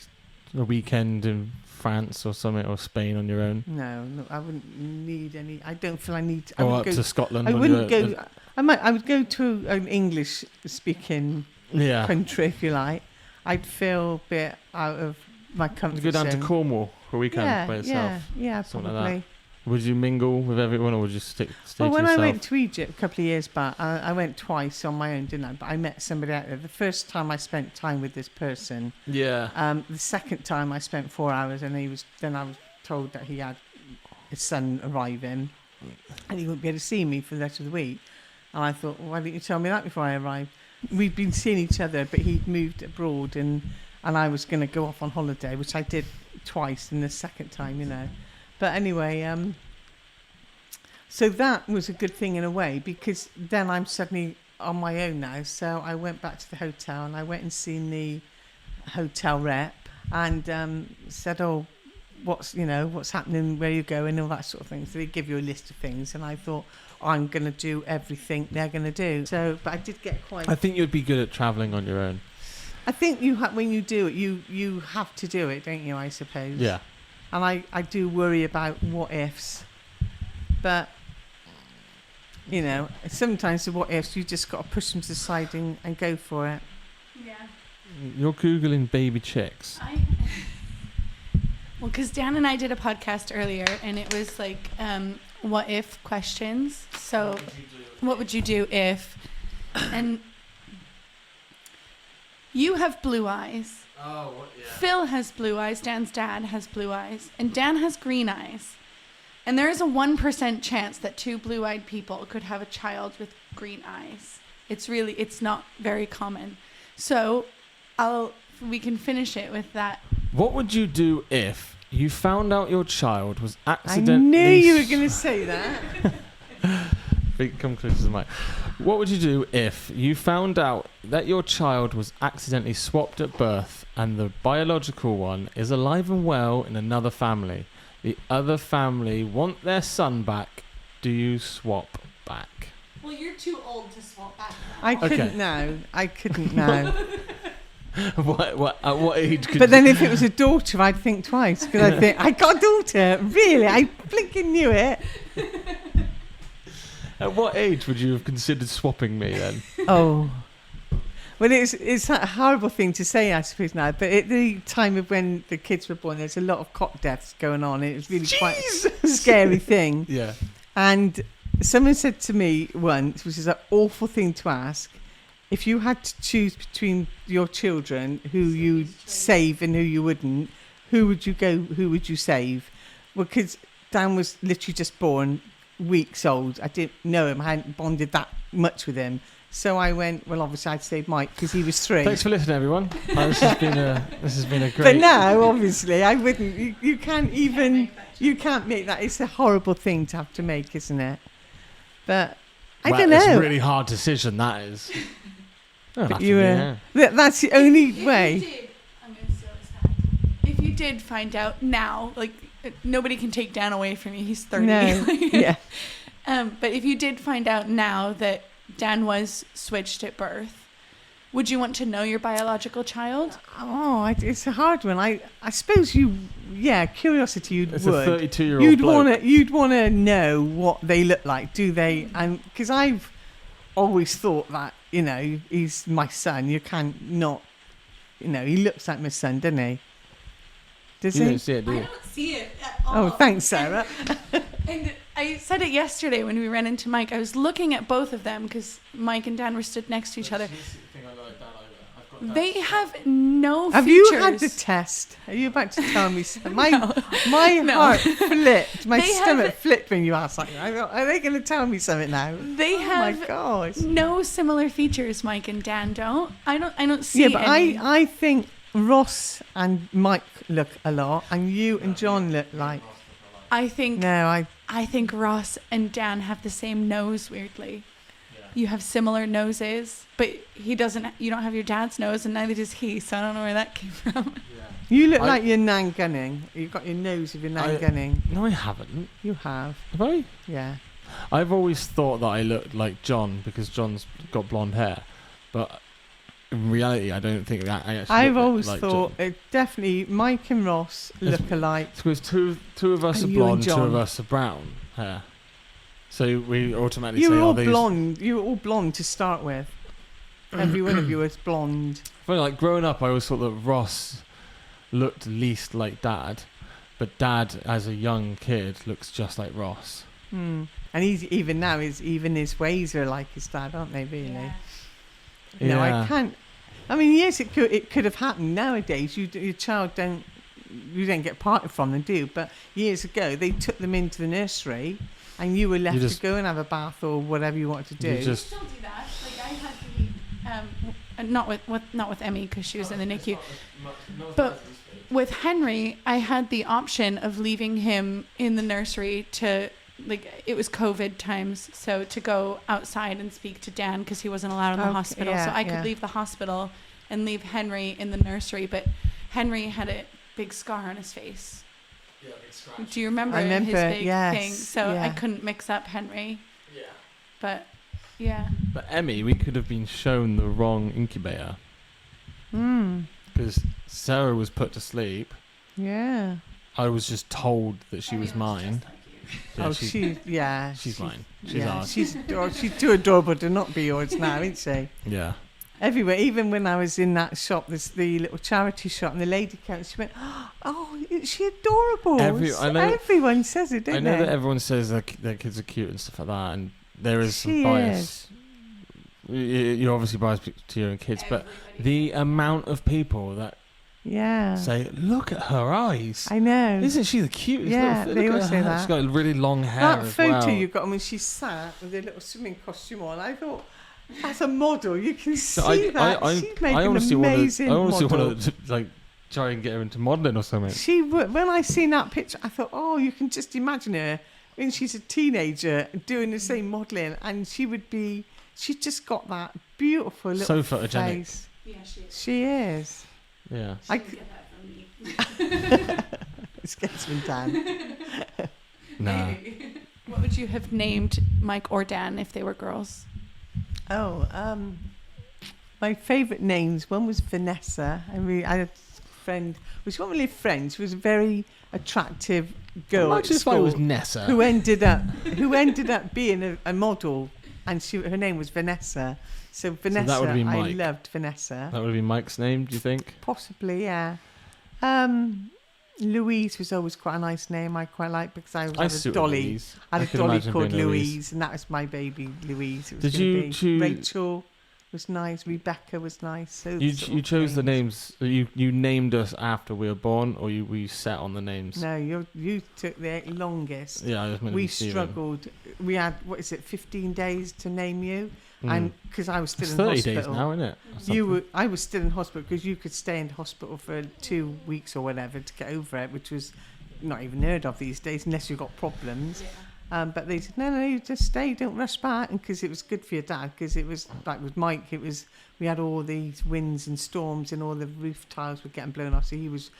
a weekend in France or something, or Spain on your own? No, I wouldn't need any. I don't feel I need. Or up to Scotland. I wouldn't go. I would go to an English-speaking country, if you like. I'd feel a bit out of my comfort zone. Go down to Cornwall for a weekend by yourself. Yeah, probably. Like would you mingle with everyone, or would you stay to yourself? When I went to Egypt a couple of years back, I went twice on my own, didn't I? But I met somebody out there. The first time I spent time with this person. Yeah. The second time I spent 4 hours, and then I was told that he had his son arriving, and he wouldn't be able to see me for the rest of the week. And I thought, well, why didn't you tell me that before I arrived? We'd been seeing each other, but he'd moved abroad, and I was going to go off on holiday, which I did twice and the second time, you know. But anyway, so that was a good thing in a way, because then I'm suddenly on my own now. So I went back to the hotel and I went and seen the hotel rep and said, oh, what's happening, where you going, all that sort of thing. So they give you a list of things, and I thought, I'm going to do everything they're going to do. So, but I did get quite... I think you'd be good at travelling on your own. I think when you do it, you have to do it, don't you, I suppose? Yeah. And I do worry about what ifs. But, you know, sometimes the what ifs, you just got to push them to the side and go for it. Yeah. You're Googling baby chicks. Well, because Dan and I did a podcast earlier, and it was like what if questions. So what would you do if... And you have blue eyes. Oh, yeah. Phil has blue eyes. Dan's dad has blue eyes. And Dan has green eyes. And there is a 1% chance that two blue-eyed people could have a child with green eyes. It's not very common. So we can finish it with that. What would you do if you found out your child was accidentally... I knew you were going to say that. Come close to the mic. What would you do if you found out that your child was accidentally swapped at birth and the biological one is alive and well in another family? The other family want their son back. Do you swap back? Well, you're too old to swap back now. I couldn't now. At what age could But then if it was a daughter, I'd think twice, because I'd think, I got a daughter. Really? I blinking knew it. At what age would you have considered swapping me then? Oh. Well, it's a horrible thing to say, I suppose, now. But at the time of when the kids were born, there's a lot of cot deaths going on. It was really quite a scary thing. Yeah. And someone said to me once, which is an awful thing to ask, if you had to choose between your children, who you'd save and who you wouldn't, who would you save? Well, because Dan was literally just born, weeks old. I didn't know him. I hadn't bonded that much with him. So I went, well, obviously I'd save Mike because he was 3. Thanks for listening, everyone. This has been a great... But now, obviously, I wouldn't. You can't even... You can't make that. It's a horrible thing to have to make, isn't it? But I don't know. It's a really hard decision, that is. But that's the only way. I'm going to steal his hat. If you did find out now, like, nobody can take Dan away from you. He's 30. No. Yeah. But if you did find out now that Dan was switched at birth, would you want to know your biological child? Oh, it's a hard one. I suppose curiosity It's would. A 32-year-old bloke. You'd want to know what they look like, do they? And because I've always thought that, you know, he's my son. You can't not, you know, he looks like my son, doesn't he? Does You he? don't see it, do you? I don't see it at all. Oh, thanks, Sarah. And I said it yesterday when we ran into Mike. I was looking at both of them because Mike and Dan were stood next to each other. They have no Have features. you had the test? Are you about to tell me something? My No. heart flipped. My They stomach flipped when you asked that. I thought, are they going to tell me something now? They Oh have my gosh. no similar features. Mike and Dan don't. I don't see. Yeah, but any. I think Ross and Mike look a lot, and you and John look like. I think No, I think Ross and Dan have the same nose. Weirdly, you have similar noses, but he doesn't. You don't have your dad's nose, and neither does he. So I don't know where that came from. you look like you're Nan Gunning. You've got your nose of your Nan Gunning. No, I haven't. You have. Have I? Yeah. I've always thought that I looked like John because John's got blonde hair, but in reality, I don't think that I actually. I've look always like thought John. Definitely Mike and Ross look alike. It's because two of us And are you and blonde, 2 John. of us are brown hair. So we automatically You say, were all these... blonde. You were all blonde to start with. Every one of you was blonde. Funny, like growing up, I always thought that Ross looked least like Dad, but Dad, as a young kid, looks just like Ross. And he's even now even his ways are like his dad, aren't they? Really? Yeah. No, I can't. I mean, yes, it could have happened nowadays. Your child don't get parted from them, do you? But years ago, they took them into the nursery, and you were left to go and have a bath or whatever you wanted to do. You still do that. Like I had the not with Emmy because she was in the NICU. But with Henry, I had the option of leaving him in the nursery to, like, it was COVID times, so to go outside and speak to Dan because he wasn't allowed in the hospital. So I could leave the hospital and leave Henry in the nursery, but Henry had a big scar on his face. Yeah, big scratch. Do you remember, his big thing? So I couldn't mix up Henry. Yeah. But, yeah. But Emmy, we could have been shown the wrong incubator. Because Sarah was put to sleep. Yeah. I was just told that she was mine. Yeah, she's mine. She's ours. She's too adorable to not be yours now, isn't she? Yeah. Everywhere, even when I was in that shop, the little charity shop, and the lady came, she went, "Oh, is she adorable?" Everyone says it, don't they? I know that everyone says their kids are cute and stuff like that, and there is some bias. You're obviously biased to your own kids, but the amount of people that say, "Look at her eyes." I know. Isn't she the cutest? Yeah, they all say that. She's got really long hair. That as photo well. you got when she sat with a little swimming costume on, I thought, that's a model. You can see that. She's made an amazing model. I honestly want to like try and get her into modelling or something. When I seen that picture, I thought, oh, you can just imagine her when she's a teenager doing the same modelling, and she's just got that beautiful little so photogenic face. Yeah, she is. She is. Yeah. She didn't get that from me. It's getting Dan. No. What would you have named Mike or Dan if they were girls? Oh, my favourite names. One was Vanessa. I had a friend, which wasn't really a friend. She was a very attractive girl at school. It was Nessa. Who ended up being a model, and her name was Vanessa. So Vanessa, that would be Mike. I loved Vanessa. That would be Mike's name, do you think? Possibly, yeah. Louise was always quite a nice name. I quite liked because I had a dolly. I had a dolly called Louise, and that was my baby Louise. It was Did you choose? Rachel was nice. Rebecca was nice. So you chose the names. You named us after we were born, or we set on the names? No, you took the longest. Yeah, I was meant to we be Stephen. struggled. We had 15 days to name you, and because I was still it's in 30 hospital. days now, isn't it? I was still in hospital because you could stay in hospital for 2 weeks or whatever to get over it, which was not even heard of these days unless you've got problems. Yeah. But they said, no, you just stay, don't rush back, and because it was good for your dad, because it was like with Mike, we had all these winds and storms and all the roof tiles were getting blown off, so he was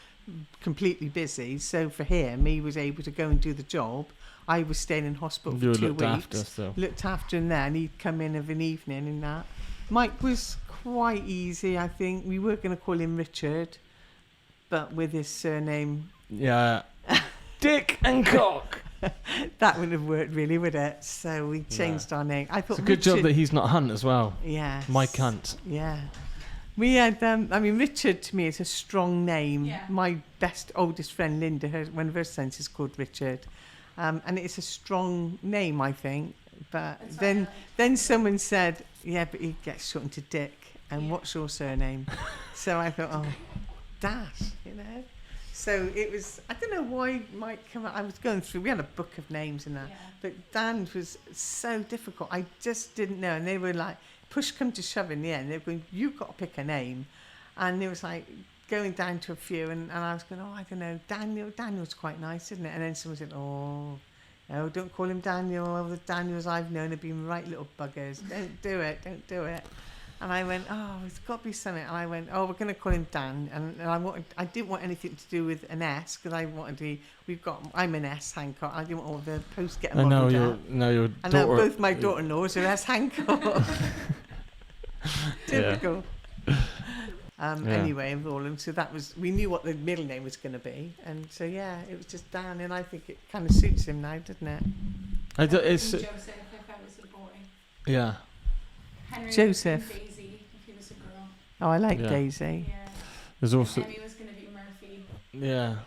completely busy. So for him, he was able to go and do the job. I was staying in hospital for 2 weeks. Looked after him there, and he'd come in of an evening and that. Mike was quite easy, I think. We were going to call him Richard, but with his surname... Yeah. Dick and Cock. That wouldn't have worked really, would it? So we changed our name. I thought it's a good job that he's not Hunt as well. Yeah. Mike Hunt. Yeah. We had, Richard to me is a strong name. Yeah. My oldest friend, Linda, one of her sons is called Richard. And it's a strong name, I think. But then someone said, yeah, but he gets shortened to Dick. And what's your surname? So I thought, oh, Dash, you know. So it was, I don't know why Mike came out. I was going through, we had a book of names and that. Yeah. But Dan's was so difficult. I just didn't know. And they were like, push come to shove in the end. They were going, you've got to pick a name. And it was like going down to a few. And I was going, I don't know, Daniel's quite nice, isn't it? And then someone said, no, don't call him Daniel. All the Daniels I've known have been right little buggers. Don't do it. And I went, it's got to be something. And I went, we're going to call him Dan. And I didn't want anything to do with an S because I wanted to be, I'm an S Hancock. I didn't want all the posts getting muddled up. Your daughter. And now both my daughter-in-laws are S Hancock. Typical. Anyway, with all of them. So we knew what the middle name was going to be. And so, it was just Dan. And I think it kind of suits him now, doesn't it? Joseph, if I was a boy. Yeah. Henry Joseph. Daisy, if he was a girl. Oh, I like Daisy. Yeah. There's also. Emmy was going to be Murphy. Yeah.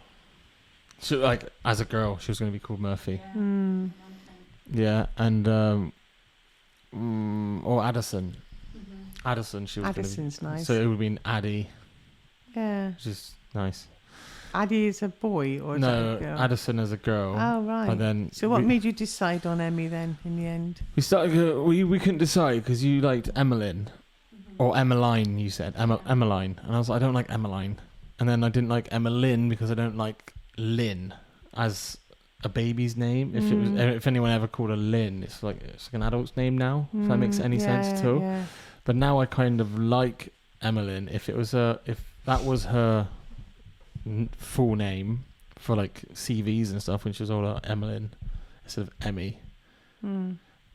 So, as a girl, she was going to be called Murphy. Yeah. Mm. Yeah, and or Addison. Mm-hmm. Addison, she was. Addison's nice. So it would have been Addie. Yeah. Which is nice. Addie is a boy or is that a girl? Addison as a girl. Oh right. And then so what made you decide on Emmy then in the end? We started. We couldn't decide because you liked Emmeline, or Emmeline. You said Emmeline, and I was like, I don't like Emmeline. And then I didn't like Emmeline because I don't like Lynn as a baby's name. If anyone ever called her Lynn, it's like an adult's name now. If that makes any sense at all. Yeah. But now I kind of like Emmeline. If that was her full name for like CVs and stuff, when she was all Emmeline instead of Emmy.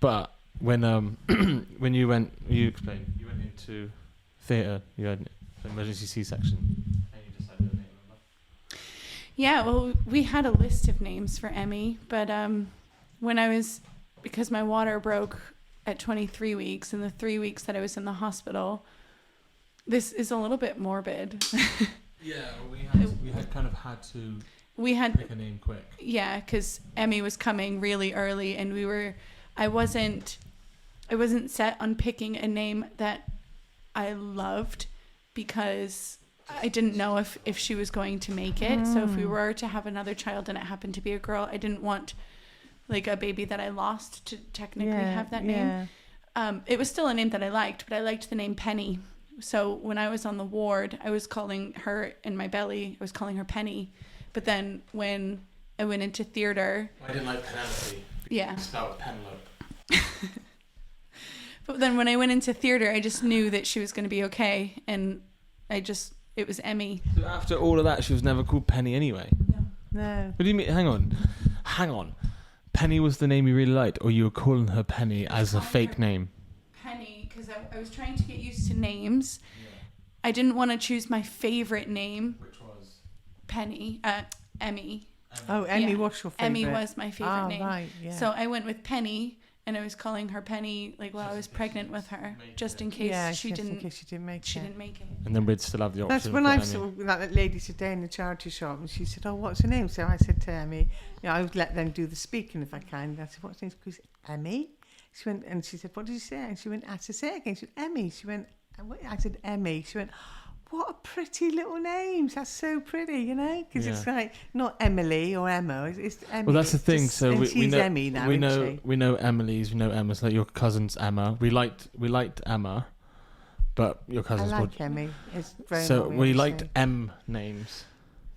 But when when you went into theatre, you had an emergency C-section, and you decided a name. Remember? Yeah, well, we had a list of names for Emmy, but because my water broke at 23 weeks, and the 3 weeks that I was in the hospital, this is a little bit morbid. Yeah, we had kind of had to pick a name quick. Yeah, because Emmy was coming really early, and I wasn't set on picking a name that I loved, because I didn't know if she was going to make it. So if we were to have another child and it happened to be a girl, I didn't want like a baby that I lost to technically have that name. It was still a name that I liked, but I liked the name Penny. So when I was on the ward, I was calling her in my belly, I was calling her Penny. But then when I went into theatre... I didn't like Penelope. Yeah. Spelled Penelope. But then when I went into theatre, I just knew that she was going to be okay. And it was Emmy. So after all of that, she was never called Penny anyway? No. What do you mean? Hang on. Penny was the name you really liked, or you were calling her Penny as a fake name? Penny, because I was trying to get used to names. Yeah. I didn't want to choose my favourite name. Which was? Penny. Emmy. Oh, Emmy was your favourite? Emmy was my favourite name. Right, yeah. So I went with Penny, and I was calling her Penny while I was pregnant with her, just in case she didn't make it. And then we'd still have the option. That's when I saw that lady today in the charity shop, and she said, "Oh, what's her name?" So I said to Emmy, I would let them do the speaking if I can. I said, "What's her name?" She said, "Emmy." She went, and she said, "What did you say?" And she went, "I said, say it again." She went, "Emmy." She went, I said, "Emmy." She went, "What a pretty little names. That's so pretty, because it's like not Emily or Emma. It's Emmy." Well, that's the thing. So we know Emmy now, we know Emily's, we know Emma's. Like your cousin's Emma. We liked Emma, but your cousin's I called Emmy. It's very so we liked M names.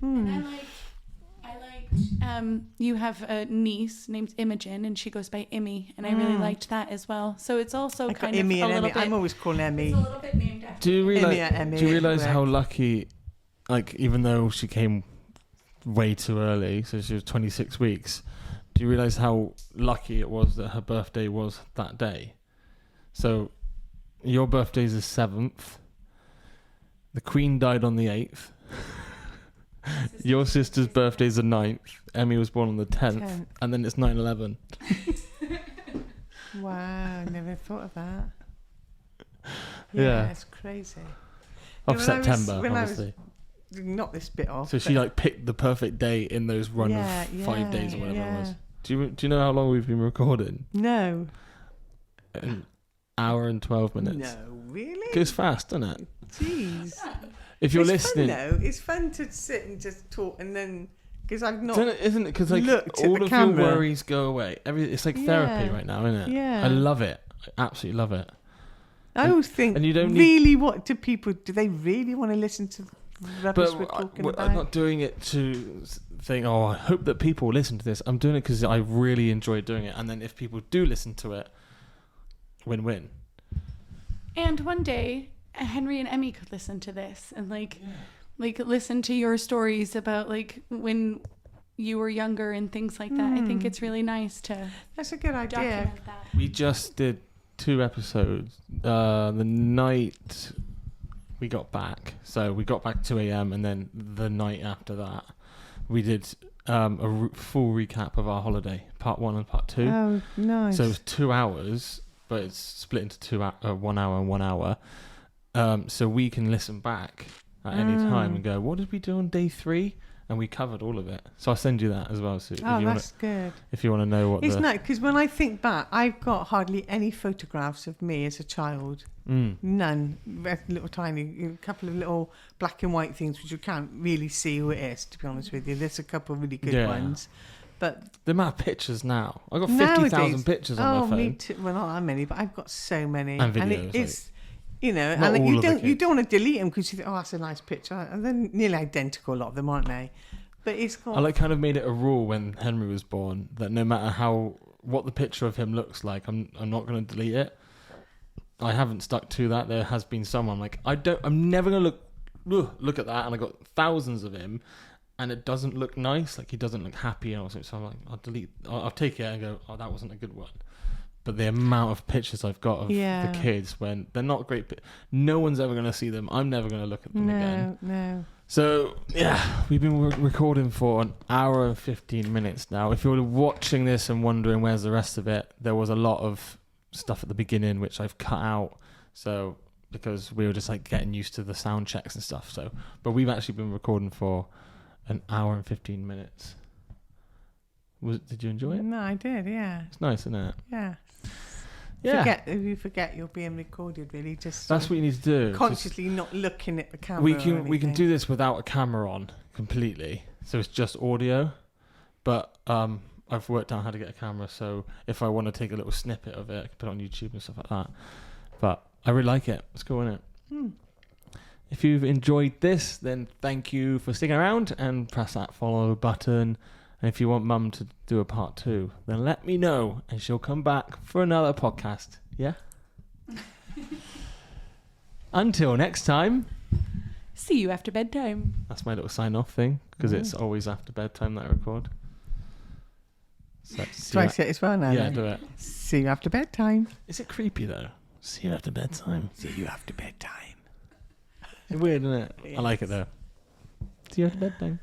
And I liked. You have a niece named Imogen, and she goes by Immy, and I really liked that as well. So it's also kind of a little bit. I'm always calling Emmy. It's a little bit named after. Do you realize how lucky, like, even though she came way too early, so she was 26 weeks, do you realize how lucky it was that her birthday was that day? So your birthday's the 7th. The Queen died on the 8th. Your sister's birthday's the 9th. Emmy was born on the 10th. And then it's 9/11. Wow, never thought of that. Yeah. It's crazy. Of September, obviously. Not this bit off. So she picked the perfect day in those run of 5 days or whatever it was. Do you know how long we've been recording? No. An hour and 12 minutes. No, really? It goes fast, doesn't it? Jeez. If you're listening, fun, though. It's fun to sit and just talk, and then because I've not, isn't it? Because all of camera. your worries go away. It's like therapy right now, isn't it? Yeah. I love it. I absolutely love it. I always think, and you don't what do people? Do they really want to listen to rubbish we're talking about? I'm not doing it to think, oh, I hope that people listen to this. I'm doing it because I really enjoy doing it, and then if people do listen to it, win-win. And one day, Henry and Emmy could listen to this and listen to your stories about when you were younger and things like that. I think it's really nice to. That's a good idea. Document that. We just did 2 episodes. The night we got back, so we got back 2 a.m. and then the night after that, we did a full recap of our holiday, part 1 and part 2. Oh, nice. So it was 2 hours, but it's split into 1 hour and 1 hour. So we can listen back at any time and go, what did we do on day 3? And we covered all of it. So I'll send you that as well, Sue. Good. If you want to know what it's nice, because when I think back, I've got hardly any photographs of me as a child. None. Little tiny, a couple of little black and white things which you can't really see who it is, to be honest with you. There's a couple of really good ones. But the amount of pictures now. I've got 50,000 pictures on my phone. Me too. Well, not that many, but I've got so many. And videos. And You know, Not and all of the you kids. don't want to delete them because you think, oh, that's a nice picture. And they're nearly identical, a lot of them, aren't they? But it's got... I kind of made it a rule when Henry was born that no matter what the picture of him looks like, I'm not going to delete it. I haven't stuck to that. There has been some I'm like, I'm never going to look at that, and I got thousands of him, and it doesn't look nice. Like, he doesn't look happy or something. So I'm like, I'll take it and go, oh, that wasn't a good one. But the amount of pictures I've got of the kids, when they're not great, no one's ever going to see them. I'm never going to look at them again. No. So, yeah, we've been recording for an hour and 15 minutes now. If you're watching this and wondering where's the rest of it, there was a lot of stuff at the beginning which I've cut out. So, because we were just like getting used to the sound checks and stuff. So, but we've actually been recording for an hour and 15 minutes. Did you enjoy it? No, I did, yeah. It's nice, isn't it? Yeah. Yeah. If you forget you're being recorded, really, just That's what you need to do. consciously not looking at the camera. We can do this without a camera on completely, so it's just audio. But I've worked out how to get a camera, so if I want to take a little snippet of it, I can put it on YouTube and stuff like that. But I really like it. It's cool, isn't it? If you've enjoyed this, then thank you for sticking around and press that follow button. And if you want Mum to do a part 2, then let me know and she'll come back for another podcast. Yeah? Until next time. See you after bedtime. That's my little sign-off thing, because it's always after bedtime that I record. So, Do I say it as well now? Yeah, then? do it. See you after bedtime. Is it creepy, though? See you after bedtime. See you after bedtime. It's weird, isn't it? Yes. I like it, though. See you after bedtime.